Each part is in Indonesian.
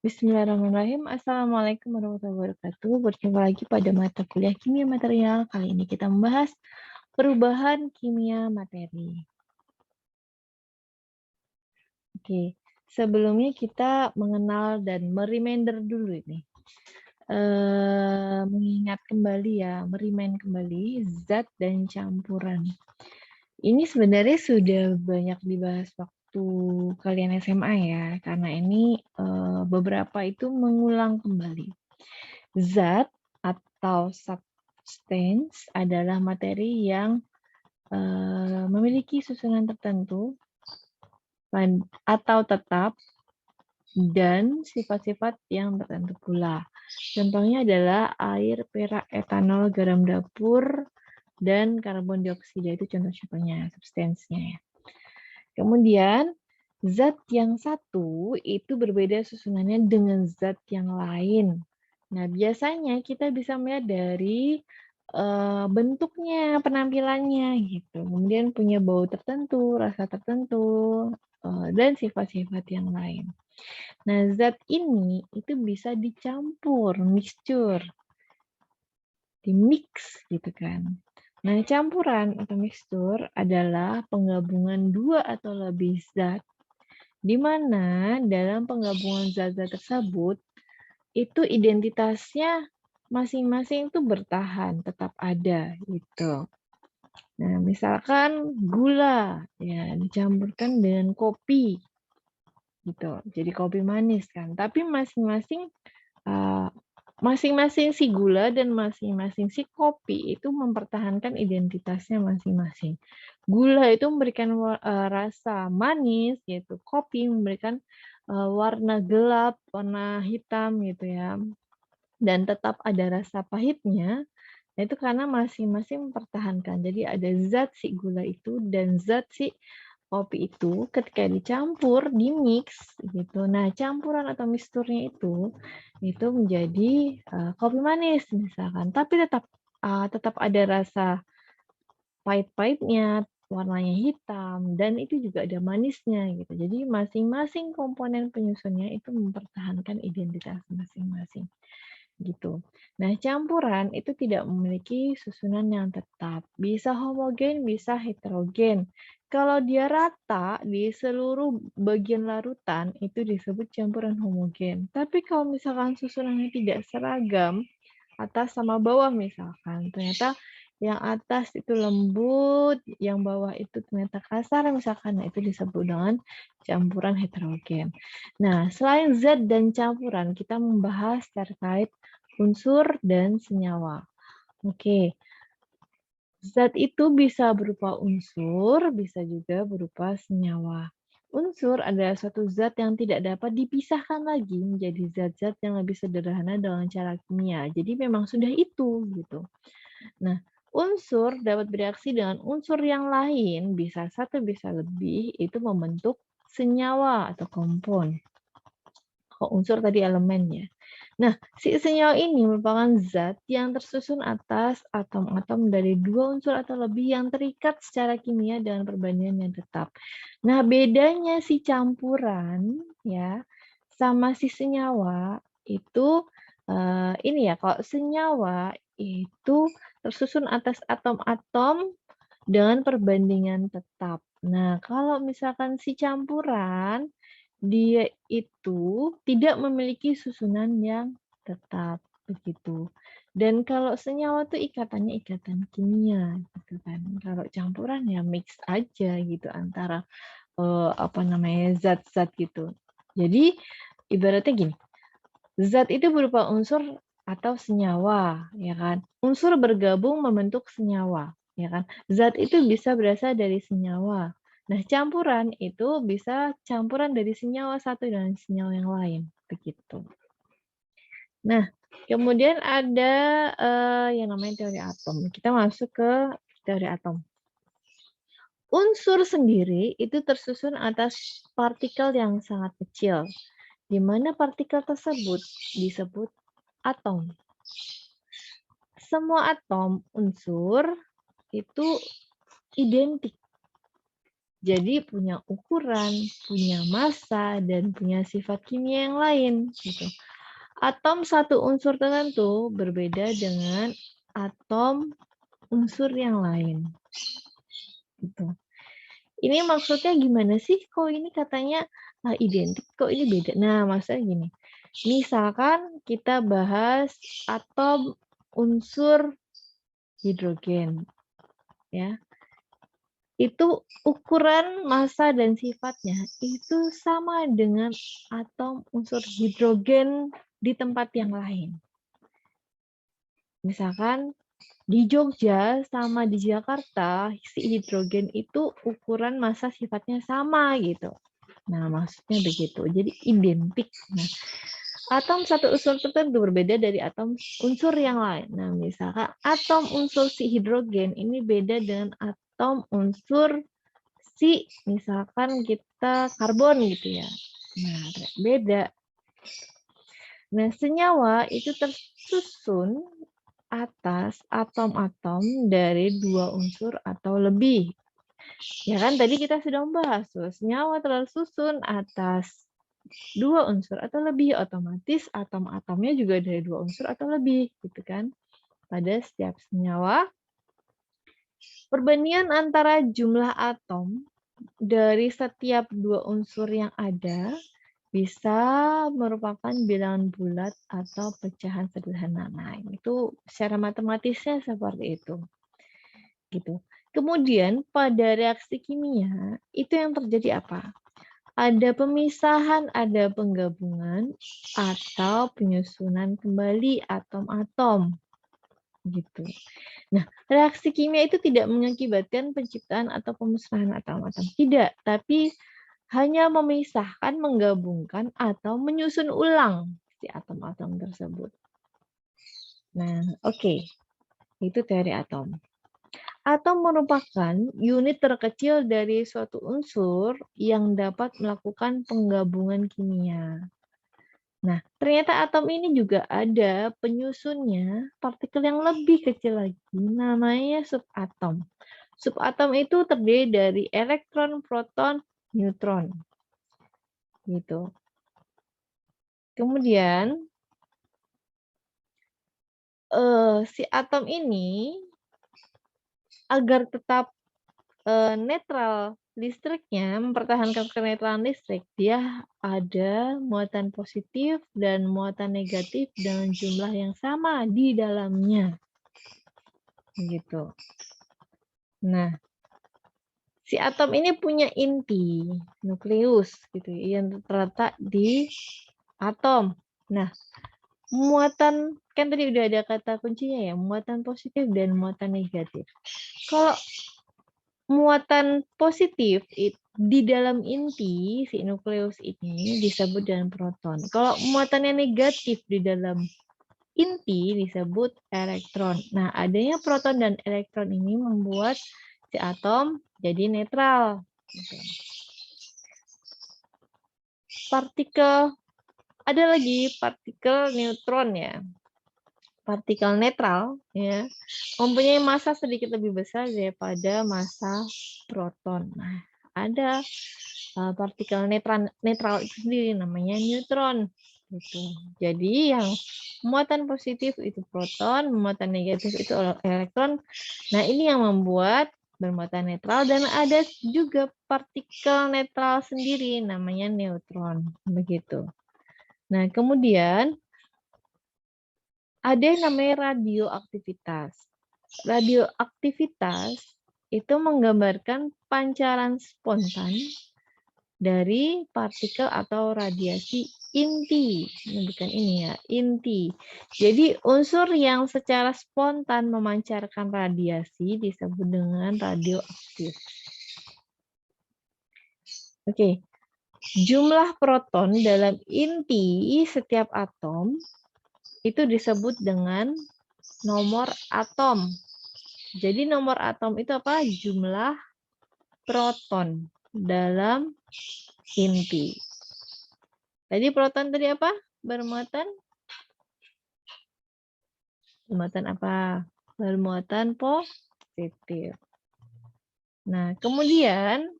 Bismillahirrahmanirrahim. Assalamualaikum warahmatullahi wabarakatuh. Berjumpa lagi pada mata kuliah kimia material. Kali ini kita membahas perubahan kimia materi. Oke, sebelumnya kita mengenal dan mereminder dulu ini. Mengingat kembali ya, merimain kembali zat dan campuran. Ini sebenarnya sudah banyak dibahas waktu kalian SMA ya, karena ini beberapa itu mengulang kembali. Zat atau substance adalah materi yang memiliki susunan tertentu atau tetap dan sifat-sifat yang tertentu pula. Contohnya adalah air, perak, etanol, garam dapur, dan karbon dioksida. Itu contoh-contohnya, substansinya ya. Kemudian, zat yang satu itu berbeda susunannya dengan zat yang lain. Nah, biasanya kita bisa melihat dari bentuknya, penampilannya gitu. Kemudian punya bau tertentu, rasa tertentu, dan sifat-sifat yang lain. Nah, zat ini itu bisa dicampur, mixture, dimix gitu kan. Nah, campuran atau mixture adalah penggabungan dua atau lebih zat, di mana dalam penggabungan zat-zat tersebut itu identitasnya masing-masing itu bertahan, tetap ada gitu. Nah, misalkan gula ya dicampurkan dengan kopi gitu. Jadi kopi manis kan. Tapi masing-masing masing-masing si gula dan masing-masing si kopi itu mempertahankan identitasnya masing-masing. Gula itu memberikan rasa manis gitu. Kopi memberikan warna gelap, warna hitam gitu ya. Dan tetap ada rasa pahitnya. Nah, itu karena masing-masing mempertahankan. Jadi ada zat si gula itu dan zat si kopi itu ketika dicampur, di-mix gitu. Nah, campuran atau misturnya itu menjadi kopi manis misalkan, tapi tetap ada rasa pahit-pahitnya, warnanya hitam, dan itu juga ada manisnya gitu. Jadi masing-masing komponen penyusunnya itu mempertahankan identitas masing-masing gitu. Nah, campuran itu tidak memiliki susunan yang tetap. Bisa homogen, bisa heterogen. Kalau dia rata di seluruh bagian larutan, itu disebut campuran homogen. Tapi kalau misalkan susunannya tidak seragam, atas sama bawah misalkan, ternyata yang atas itu lembut, yang bawah itu ternyata kasar misalkan, nah itu disebut dengan campuran heterogen. Nah, selain zat dan campuran, kita membahas terkait unsur dan senyawa. Oke, zat itu bisa berupa unsur, bisa juga berupa senyawa. Unsur adalah suatu zat yang tidak dapat dipisahkan lagi menjadi zat-zat yang lebih sederhana dalam cara kimia. Jadi memang sudah itu gitu. Nah, unsur dapat bereaksi dengan unsur yang lain, bisa satu, bisa lebih, itu membentuk senyawa atau kompon. Kalau unsur tadi elemennya. Nah, si senyawa ini merupakan zat yang tersusun atas atom-atom dari dua unsur atau lebih yang terikat secara kimia dengan perbandingan yang tetap. Nah, bedanya si campuran ya sama si senyawa itu ini ya, kalau senyawa itu tersusun atas atom-atom dengan perbandingan tetap. Nah, kalau misalkan si campuran dia itu tidak memiliki susunan yang tetap, begitu. Dan kalau senyawa tuh ikatannya ikatan kimia, gitu kan. Kalau campuran ya mix aja gitu antara, zat-zat gitu. Jadi ibaratnya gini, zat itu berupa unsur atau senyawa, ya kan. Unsur bergabung membentuk senyawa, ya kan. Zat itu bisa berasal dari senyawa. Nah, campuran itu bisa campuran dari senyawa satu dengan senyawa yang lain, begitu. Nah, kemudian ada yang namanya teori atom. Kita masuk ke teori atom. Unsur sendiri itu tersusun atas partikel yang sangat kecil, di mana partikel tersebut disebut atom. Semua atom unsur itu identik. Jadi punya ukuran, punya massa, dan punya sifat kimia yang lain. Gitu. Atom satu unsur tertentu berbeda dengan atom unsur yang lain. Gitu. Ini maksudnya gimana sih? Kok ini katanya identik, kok ini beda? Nah, maksudnya gini. Misalkan kita bahas atom unsur hidrogen, ya. Itu ukuran massa dan sifatnya itu sama dengan atom unsur hidrogen di tempat yang lain. Misalkan di Jogja sama di Jakarta, si hidrogen itu ukuran massa sifatnya sama gitu. Nah, maksudnya begitu. Jadi identik. Nah, atom satu unsur tertentu berbeda dari atom unsur yang lain. Nah, misalkan atom unsur si hidrogen ini beda dengan atom unsur si, misalkan kita karbon gitu ya. Nah, beda. Nah, senyawa itu tersusun atas atom-atom dari dua unsur atau lebih. Ya kan tadi kita sudah membahas, senyawa tersusun atas dua unsur atau lebih, otomatis atom-atomnya juga dari dua unsur atau lebih, gitu kan. Pada setiap senyawa, perbandingan antara jumlah atom dari setiap dua unsur yang ada bisa merupakan bilangan bulat atau pecahan sederhana. Nah, itu secara matematisnya seperti itu. Gitu. Kemudian pada reaksi kimia, itu yang terjadi apa? Ada pemisahan, ada penggabungan, atau penyusunan kembali atom-atom. Gitu. Nah, reaksi kimia itu tidak mengakibatkan penciptaan atau pemusnahan atom-atom. Tidak, tapi hanya memisahkan, menggabungkan, atau menyusun ulang si atom-atom tersebut. Nah, oke. Itu teori atom. Atom merupakan unit terkecil dari suatu unsur yang dapat melakukan penggabungan kimia. Nah, ternyata atom ini juga ada penyusunnya partikel yang lebih kecil lagi, namanya subatom. Subatom itu terdiri dari elektron, proton, neutron. Gitu. Kemudian si atom ini agar tetap netral listriknya, mempertahankan kenetralan listrik, dia ada muatan positif dan muatan negatif dengan jumlah yang sama di dalamnya. Gitu. Nah, si atom ini punya inti, nukleus, gitu, yang terletak di atom. Nah, muatan, kan tadi udah ada kata kuncinya ya, muatan positif dan muatan negatif. Kalau muatan positif di dalam inti si nukleus ini disebut dengan proton. Kalau muatannya negatif di dalam inti disebut elektron. Nah, adanya proton dan elektron ini membuat si atom jadi netral. Partikel, ada lagi partikel neutron ya. Partikel netral ya mempunyai massa sedikit lebih besar daripada massa proton. Nah, ada partikel netral itu sendiri namanya neutron. Gitu. Jadi yang muatan positif itu proton, muatan negatif itu elektron. Nah, ini yang membuat bermuatan netral, dan ada juga partikel netral sendiri namanya neutron. Begitu. Nah, kemudian ada yang namanya radioaktivitas. Radioaktivitas itu menggambarkan pancaran spontan dari partikel atau radiasi inti. Ini bukan ini ya, inti. Jadi unsur yang secara spontan memancarkan radiasi disebut dengan radioaktif. Oke. Jumlah proton dalam inti setiap atom itu disebut dengan nomor atom. Jadi nomor atom itu apa? Jumlah proton dalam inti. Tadi proton tadi apa? Bermuatan apa? Bermuatan positif. Nah, kemudian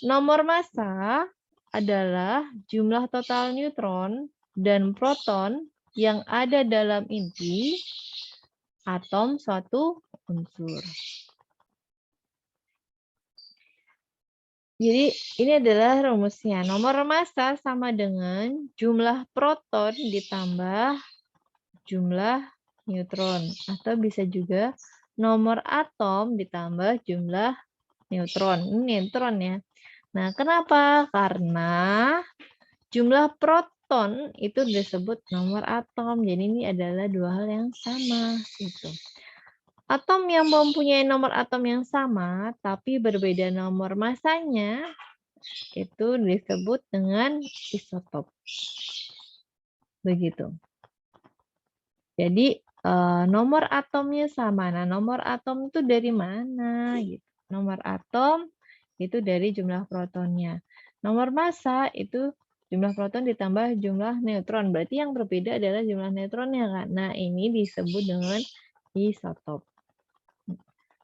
Nomor massa adalah jumlah total neutron dan proton yang ada dalam inti atom suatu unsur. Jadi ini adalah rumusnya. Nomor massa sama dengan jumlah proton ditambah jumlah neutron. Atau bisa juga nomor atom ditambah jumlah neutron. Ini neutron ya. Nah, kenapa? Karena jumlah proton itu disebut nomor atom. Jadi ini adalah dua hal yang sama. Gitu. Atom yang mempunyai nomor atom yang sama, tapi berbeda nomor massanya, itu disebut dengan isotop. Begitu. Jadi nomor atomnya sama. Nah, nomor atom itu dari mana? Gitu. Nomor atom itu dari jumlah protonnya. Nomor massa itu jumlah proton ditambah jumlah neutron. Berarti yang berbeda adalah jumlah neutronnya kan. Nah, ini disebut dengan isotop.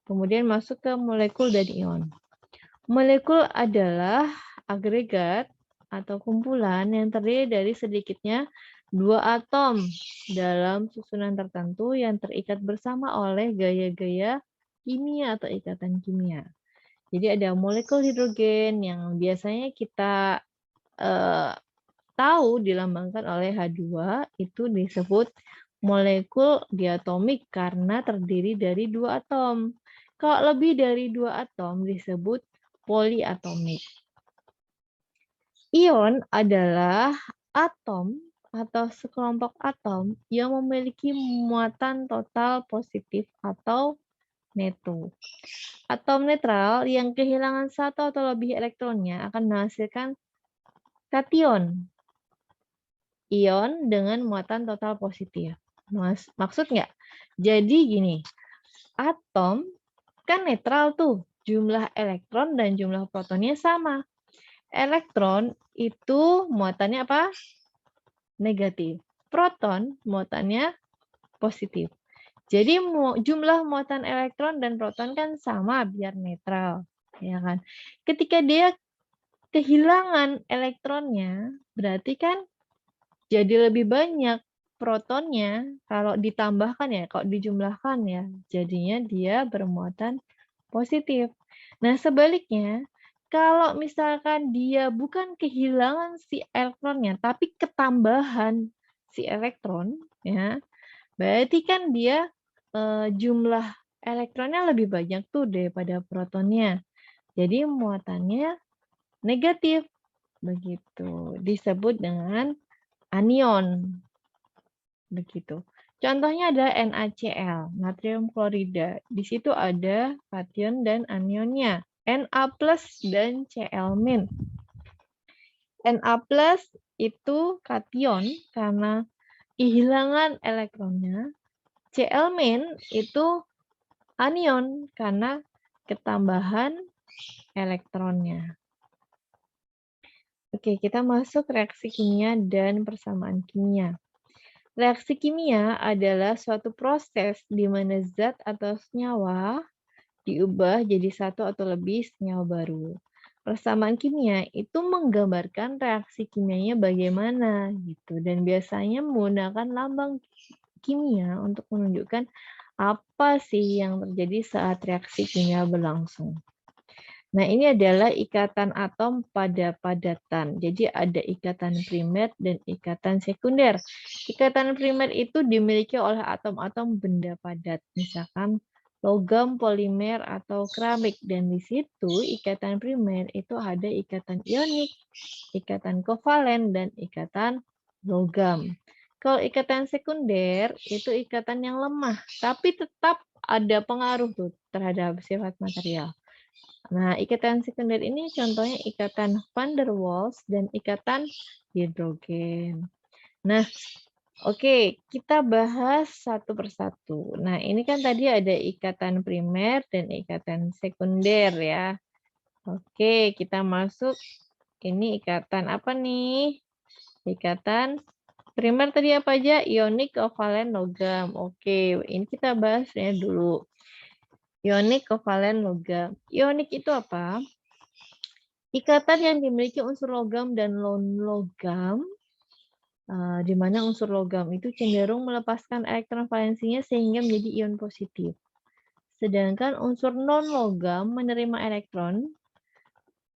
Kemudian masuk ke molekul dan ion. Molekul adalah agregat atau kumpulan yang terdiri dari sedikitnya dua atom dalam susunan tertentu yang terikat bersama oleh gaya-gaya kimia atau ikatan kimia. Jadi ada molekul hidrogen yang biasanya kita tahu dilambangkan oleh H2, itu disebut molekul diatomik karena terdiri dari dua atom. Kalau lebih dari dua atom disebut poliatomik. Ion adalah atom atau sekelompok atom yang memiliki muatan total positif atau neto. Atom netral yang kehilangan satu atau lebih elektronnya akan menghasilkan kation. Ion dengan muatan total positif. Maksud nggak? Jadi gini, atom kan netral tuh, jumlah elektron dan jumlah protonnya sama. Elektron itu muatannya apa? Negatif. Proton muatannya positif. Jadi jumlah muatan elektron dan proton kan sama biar netral, ya kan? Ketika dia kehilangan elektronnya, berarti kan jadi lebih banyak protonnya kalau ditambahkan ya, kalau dijumlahkan ya, jadinya dia bermuatan positif. Nah, sebaliknya, kalau misalkan dia bukan kehilangan si elektronnya, tapi ketambahan si elektron, ya, berarti kan dia jumlah elektronnya lebih banyak tuh daripada protonnya. Jadi muatannya negatif, begitu. Disebut dengan anion, begitu. Contohnya ada NaCl, natrium klorida. Di situ ada kation dan anionnya, Na+ dan Cl-. Na+ itu kation karena kehilangan elektronnya, Cl- itu anion karena ketambahan elektronnya. Oke, kita masuk reaksi kimia dan persamaan kimia. Reaksi kimia adalah suatu proses di mana zat atau senyawa diubah jadi satu atau lebih senyawa baru. Persamaan kimia itu menggambarkan reaksi kimianya bagaimana gitu, dan biasanya menggunakan lambang kimia untuk menunjukkan apa sih yang terjadi saat reaksi kimia berlangsung. Nah, ini adalah ikatan atom pada padatan. Jadi ada ikatan primer dan ikatan sekunder. Ikatan primer itu dimiliki oleh atom-atom benda padat, misalkan logam, polimer, atau keramik. Dan di situ ikatan primer itu ada ikatan ionik, ikatan kovalen, dan ikatan logam. Kalau ikatan sekunder itu ikatan yang lemah, tapi tetap ada pengaruh tuh terhadap sifat material. Nah, ikatan sekunder ini contohnya ikatan van der Waals dan ikatan hidrogen. Nah, oke, kita bahas satu persatu. Nah, ini kan tadi ada ikatan primer dan ikatan sekunder ya. Oke, kita masuk. Ini ikatan apa nih? Ikatan primer tadi apa aja? Ionik, kovalen, logam. Oke, ini kita bahas ya dulu. Ionik, kovalen, logam. Ionik itu apa? Ikatan yang dimiliki unsur logam dan non-logam, di mana unsur logam itu cenderung melepaskan elektron valensinya sehingga menjadi ion positif. Sedangkan unsur non-logam menerima elektron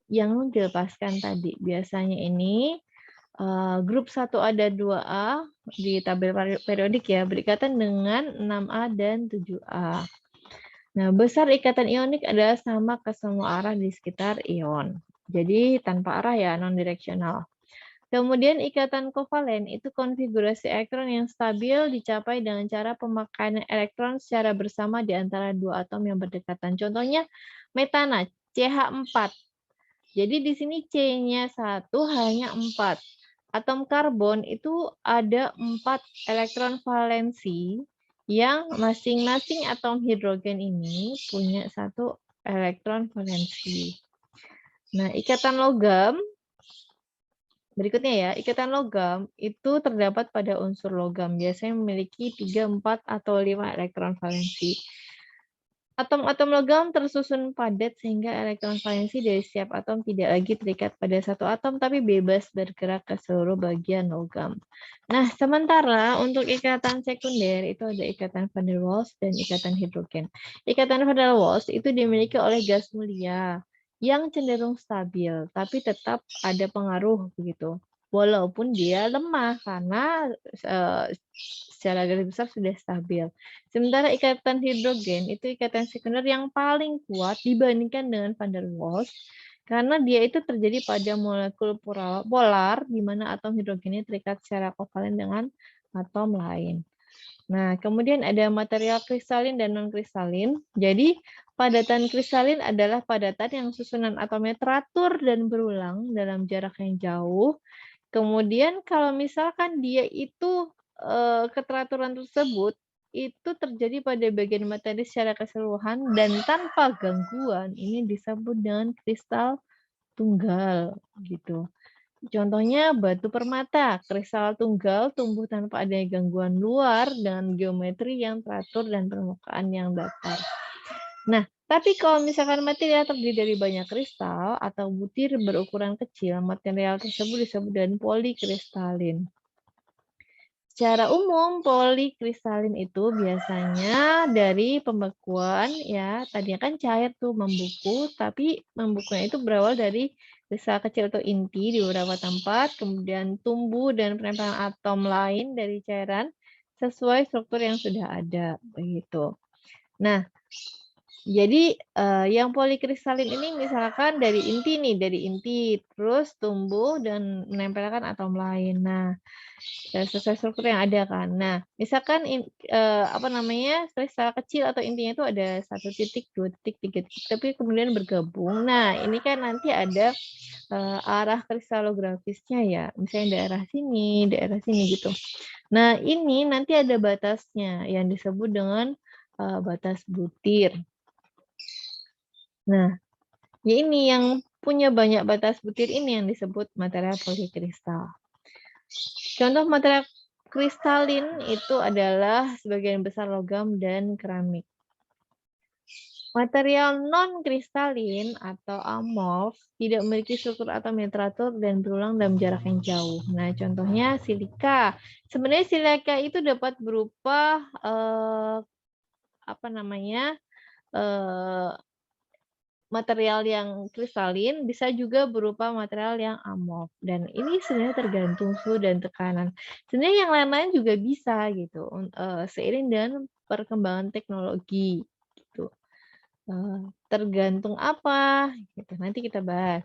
yang dilepaskan tadi. Biasanya ini grup 1A dan 2A di tabel periodik ya berikatan dengan 6A dan 7A. Nah, besar ikatan ionik adalah sama ke semua arah di sekitar ion. Jadi tanpa arah ya, non-direksional. Kemudian ikatan kovalen itu konfigurasi elektron yang stabil dicapai dengan cara pemakaian elektron secara bersama di antara dua atom yang berdekatan. Contohnya metana, CH4. Jadi di sini C-nya 1 hanya 4. Atom karbon itu ada 4 elektron valensi yang masing-masing atom hidrogen ini punya 1 elektron valensi. Nah, ikatan logam berikutnya ya, ikatan logam itu terdapat pada unsur logam, biasanya memiliki 3, 4, atau 5 elektron valensi. Atom-atom logam tersusun padat sehingga elektron valensi dari setiap atom tidak lagi terikat pada satu atom, tapi bebas bergerak ke seluruh bagian logam. Nah, sementara untuk ikatan sekunder itu ada ikatan van der Waals dan ikatan hidrogen. Ikatan van der Waals itu dimiliki oleh gas mulia yang cenderung stabil, tapi tetap ada pengaruh begitu. Walaupun dia lemah karena secara garis besar sudah stabil. Sementara ikatan hidrogen itu ikatan sekunder yang paling kuat dibandingkan dengan van der Waals karena dia itu terjadi pada molekul polar di mana atom hidrogennya terikat secara kovalen dengan atom lain. Nah, kemudian ada material kristalin dan non-kristalin. Jadi, padatan kristalin adalah padatan yang susunan atomnya teratur dan berulang dalam jarak yang jauh. Kemudian kalau misalkan dia itu keteraturan tersebut itu terjadi pada bagian materi secara keseluruhan dan tanpa gangguan, ini disebut dengan kristal tunggal gitu. Contohnya batu permata, kristal tunggal tumbuh tanpa adanya gangguan luar dengan geometri yang teratur dan permukaan yang datar. Nah, tapi kalau misalkan material terdiri dari banyak kristal atau butir berukuran kecil, material tersebut disebut dengan polikristalin. Secara umum, polikristalin itu biasanya dari pembekuan ya, tadinya kan cair tuh membeku, tapi membukunya itu berawal dari kristal kecil atau inti di beberapa tempat, kemudian tumbuh dan penempelan atom lain dari cairan sesuai struktur yang sudah ada begitu. Nah, jadi yang polikristalin ini misalkan dari inti nih, dari inti terus tumbuh dan menempelkan atom lain. Nah, sesuai struktur yang ada kan. Nah, misalkan apa namanya, kristal kecil atau intinya itu ada 1 titik, 2 titik, 3 titik, tapi kemudian bergabung. Nah, ini kan nanti ada arah kristalografisnya ya, misalnya daerah sini gitu. Nah, ini nanti ada batasnya yang disebut dengan batas butir. Nah, ya ini yang punya banyak batas butir ini yang disebut material polikristal. Contoh material kristalin itu adalah sebagian besar logam dan keramik. Material non-kristalin atau amorf tidak memiliki struktur atom yang teratur dan berulang dalam jarak yang jauh. Nah, contohnya silika. Sebenarnya silika itu dapat berupa apa namanya? Material yang kristalin bisa juga berupa material yang amorf dan ini sebenarnya tergantung suhu dan tekanan. Sebenarnya yang lain-lain juga bisa gitu seiring dengan perkembangan teknologi gitu. Tergantung apa gitu nanti kita bahas.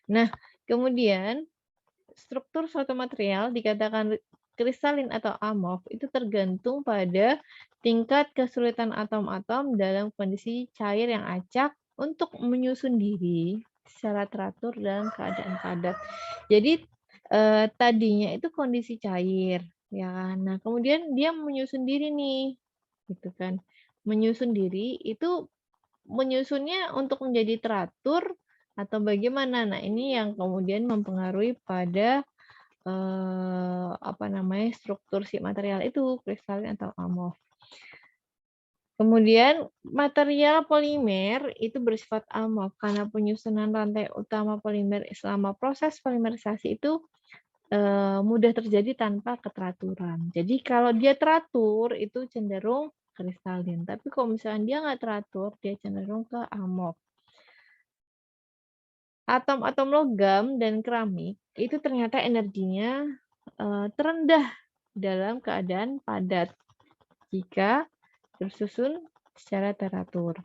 Nah, kemudian struktur suatu material dikatakan kristalin atau amorf itu tergantung pada tingkat kesulitan atom-atom dalam kondisi cair yang acak untuk menyusun diri secara teratur dalam keadaan padat. Jadi tadinya itu kondisi cair, ya kan. Nah, kemudian dia menyusun diri nih, gitu kan. Menyusun diri itu menyusunnya untuk menjadi teratur atau bagaimana? Nah, ini yang kemudian mempengaruhi pada apa namanya struktur si material itu kristalin atau amorf. Kemudian material polimer itu bersifat amorf karena penyusunan rantai utama polimer selama proses polimerisasi itu mudah terjadi tanpa keteraturan. Jadi kalau dia teratur itu cenderung kristalin, tapi kalau misalnya dia nggak teratur, dia cenderung ke amorf. Atom-atom logam dan keramik itu ternyata energinya terendah dalam keadaan padat jika tersusun secara teratur.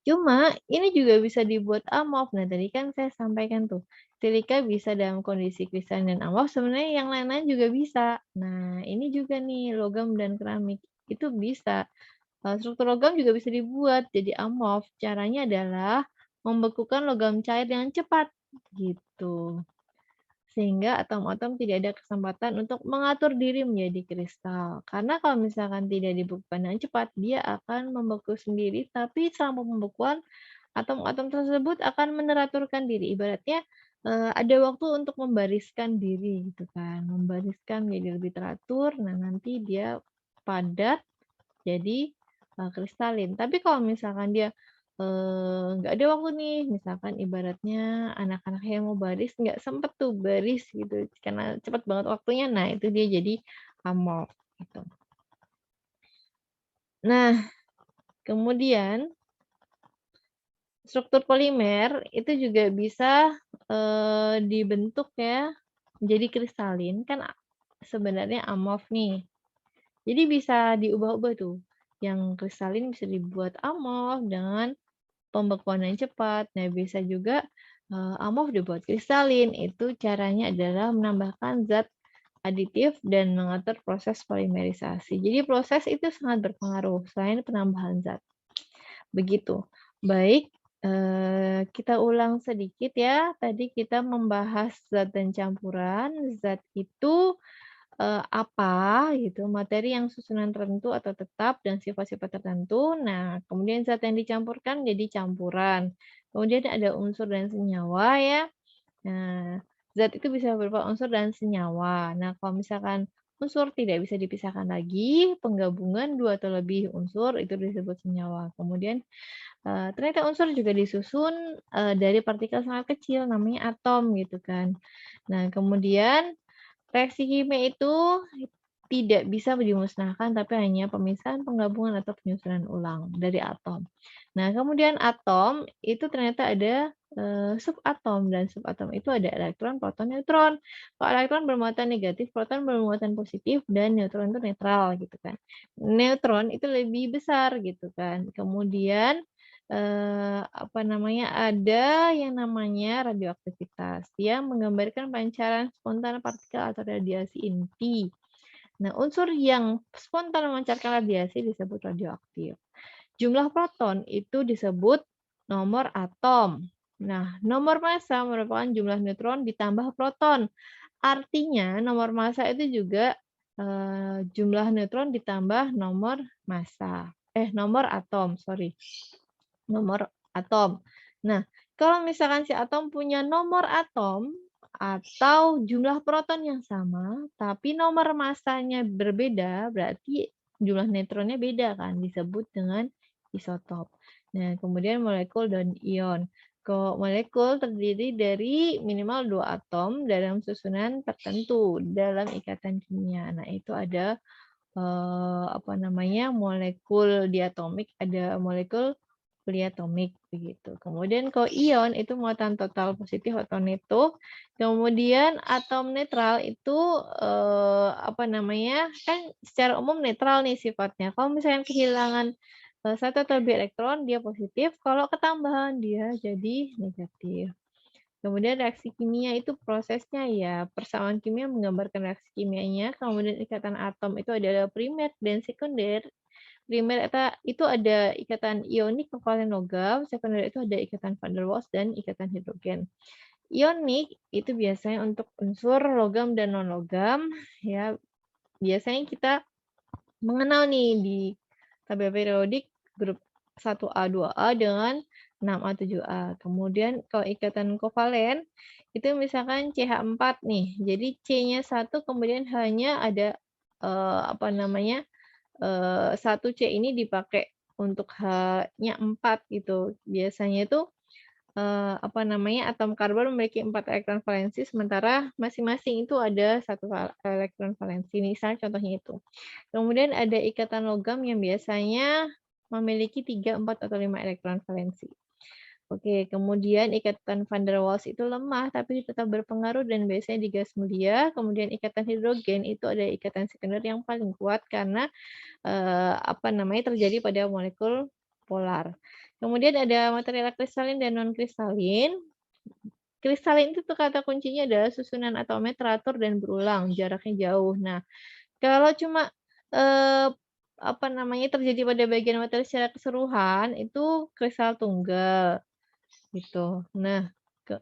Cuma ini juga bisa dibuat amorf. Nah, tadi kan saya sampaikan tuh, silika bisa dalam kondisi kristalin dan amorf, sebenarnya yang lain-lain juga bisa. Nah, ini juga nih logam dan keramik itu bisa. Struktur logam juga bisa dibuat jadi amorf. Caranya adalah membekukan logam cair dengan cepat gitu. Sehingga atom-atom tidak ada kesempatan untuk mengatur diri menjadi kristal. Karena kalau misalkan tidak dibekukan dengan cepat, dia akan membeku sendiri, tapi selama pembekuan atom-atom tersebut akan meneraturkan diri. Ibaratnya ada waktu untuk membariskan diri gitu kan, membariskan menjadi lebih teratur. Nah, nanti dia padat jadi kristalin. Tapi kalau misalkan dia nggak ada waktu nih, misalkan ibaratnya anak-anak yang mau baris nggak sempet tuh baris gitu karena cepet banget waktunya, nah itu dia jadi amorf gitu. Nah, kemudian struktur polimer itu juga bisa dibentuk ya jadi kristalin, kan sebenarnya amorf nih. Jadi bisa diubah-ubah tuh, yang kristalin bisa dibuat amorf dengan pembekuan yang cepat. Nah, bisa juga amorf dibuat kristalin. Itu caranya adalah menambahkan zat aditif dan mengatur proses polimerisasi. Jadi proses itu sangat berpengaruh selain penambahan zat. Begitu. Baik, kita ulang sedikit ya. Tadi kita membahas zat dan campuran. Zat itu apa gitu, materi yang susunan tertentu atau tetap dan sifat-sifat tertentu. Nah, kemudian zat yang dicampurkan jadi campuran. Kemudian ada unsur dan senyawa ya. Nah, zat itu bisa berupa unsur dan senyawa. Nah, kalau misalkan unsur tidak bisa dipisahkan lagi, penggabungan dua atau lebih unsur itu disebut senyawa. Kemudian ternyata unsur juga disusun dari partikel sangat kecil namanya atom gitu kan. Nah, kemudian reaksi kimia itu tidak bisa dimusnahkan, tapi hanya pemisahan, penggabungan, atau penyusunan ulang dari atom. Nah, kemudian atom itu ternyata ada subatom, dan subatom itu ada elektron, proton, neutron. Kalau elektron bermuatan negatif, proton bermuatan positif, dan neutron itu netral gitu kan. Neutron itu lebih besar gitu kan. Kemudian apa namanya, ada yang namanya radioaktivitas yang menggambarkan pancaran spontan partikel atau radiasi inti. Nah, unsur yang spontan memancarkan radiasi disebut radioaktif. Jumlah proton itu disebut nomor atom. Nah, nomor massa merupakan jumlah neutron ditambah proton. Artinya nomor massa itu juga jumlah neutron ditambah nomor massa. Nomor atom, sorry. Nomor atom. Nah, kalau misalkan si atom punya nomor atom atau jumlah proton yang sama, tapi nomor massanya berbeda, berarti jumlah neutronnya beda kan, disebut dengan isotop. Nah, kemudian molekul dan ion. Molekul terdiri dari minimal 2 atom dalam susunan tertentu dalam ikatan kimia. Nah, itu ada apa namanya, molekul diatomik, ada molekul poliatomik begitu. Kemudian kalau ion itu muatan total positif atau neto. Kemudian atom netral itu apa namanya? Kan secara umum netral nih sifatnya. Kalau misalnya kehilangan satu atau lebih elektron dia positif, kalau ketambahan dia jadi negatif. Kemudian reaksi kimia itu prosesnya ya, persamaan kimia menggambarkan reaksi kimianya, kemudian ikatan atom itu adalah primer dan sekunder. Primer itu ada ikatan ionik kovalen logam, sekunder itu ada ikatan van der Waals dan ikatan hidrogen. Ionik itu biasanya untuk unsur logam dan non-logam ya. Biasanya kita mengenal nih di tabel periodik grup 1A, 2A dengan 6A, 7A. Kemudian kalau ikatan kovalen itu misalkan CH4 nih. Jadi C-nya 1 kemudian hanya ada apa namanya? 1 C ini dipakai untuk H-nya 4 gitu. Biasanya itu, apa namanya, atom karbon memiliki 4 elektron valensi, sementara masing-masing itu ada 1 elektron valensi, misal contohnya itu. Kemudian ada ikatan logam yang biasanya memiliki 3, 4, atau 5 elektron valensi. Oke, kemudian ikatan van der Waals itu lemah tapi tetap berpengaruh dan biasanya di gas mulia. Kemudian ikatan hidrogen itu ada ikatan sekunder yang paling kuat karena apa namanya, terjadi pada molekul polar. Kemudian ada material kristalin dan non kristalin. Kristalin itu tuh kata kuncinya adalah susunan atomnya teratur dan berulang, jaraknya jauh. Nah, kalau cuma eh, apa namanya, terjadi pada bagian materi secara keseluruhan itu kristal tunggal gitu. Nah,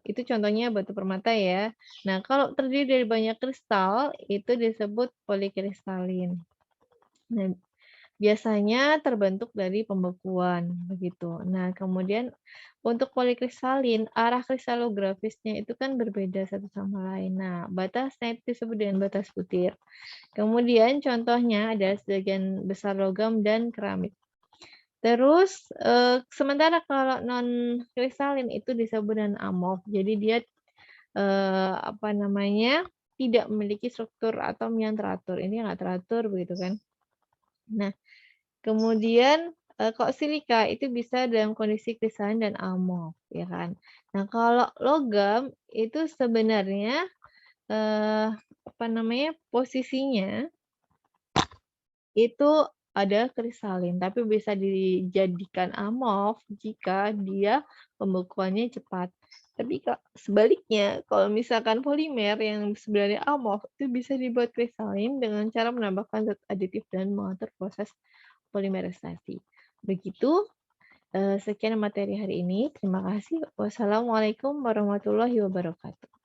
itu contohnya batu permata ya. Nah, kalau terdiri dari banyak kristal itu disebut polikristalin. Nah, biasanya terbentuk dari pembekuan, begitu. Nah, kemudian untuk polikristalin, arah kristalografisnya itu kan berbeda satu sama lain. Nah, batasnya itu disebut dengan batas butir. Kemudian contohnya ada sebagian besar logam dan keramik. Terus, sementara kalau non kristalin itu disebut dengan amorf. Jadi dia, apa namanya, tidak memiliki struktur atom yang teratur. Ini nggak teratur begitu kan. Nah, kemudian, kalau silika itu bisa dalam kondisi kristalin dan amorf, ya kan. Nah, kalau logam itu sebenarnya, apa namanya, posisinya itu ada kristalin, tapi bisa dijadikan amorf jika dia pembekuannya cepat. Tapi sebaliknya, kalau misalkan polimer yang sebenarnya amorf itu bisa dibuat kristalin dengan cara menambahkan zat aditif dan mengatur proses polimerisasi. Begitu, sekian materi hari ini. Terima kasih. Wassalamualaikum warahmatullahi wabarakatuh.